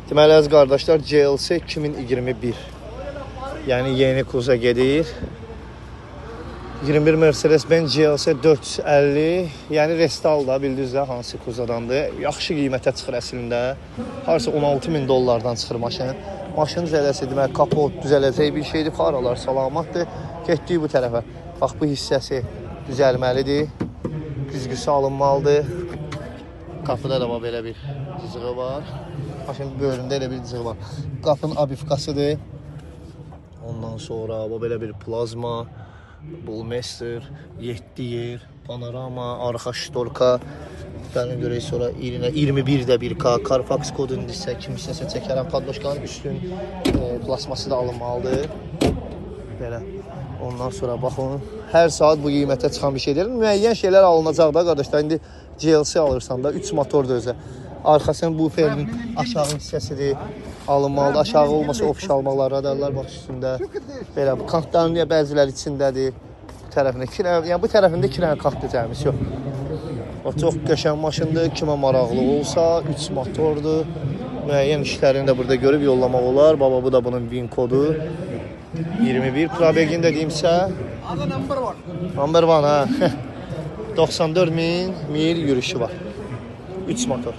Deməli əziz qardaşlar, GLC 2021. Yəni yeni kuza gedir. 21 Mercedes-Benz GLC 450. Yəni restal da, bildiniz də hansı kuzadandır. Yaxşı qiymətə çıxır əslində. Harca 16.000 dollardan çıxır maşın. Maşın düzələsi, deməli kapot düzələcək bir şeydir. Faralar salamatdır. Getdik bu tərəfə. Bax bu hissəsi düzəlməlidir. Güzgüsü alınmalıdır. Qapıda da belə bir cızığı var. Maşının böyründə elə bir cızığı var. Qapının abifkasıdır. Ondan sonra belə bir plazma, Bullmaster, 7 yer, panorama, arxa ştorka. Gəlin görək sonra 21də 1K, Carfax kodunu isə kimsəsə çəkərəm. Padloşkanın üstün plasması da alınmalıdır. Belə. Ondan sonra baxın, hər saat bu qiymətə çıxan bir şey deyil. Müəyyən şeylər alınacaq da qardaşlar. İndi GLC alırsan da 3 motordur özü. Arkasının buferinin aşağı hissəsidir, alınmalıdır. Aşağı olmasa ofiş almaqlar, radarlar bax üstündə. Belə bu kantların bəziləri içindədir. Bu tərəfində yəni bu tərəfində 2 dənə kantdır cəmisi yox. O çox qəşəng maşındır. Kimə maraqlı olsa 3 motordur. Müəyyən işlərini də burada görüb yollamaq olar. Baba bu da bunun VIN kodu. 21 probegin də deyimsə number 1 ha. 94.000 mil yürüyüşü var. 3 motor.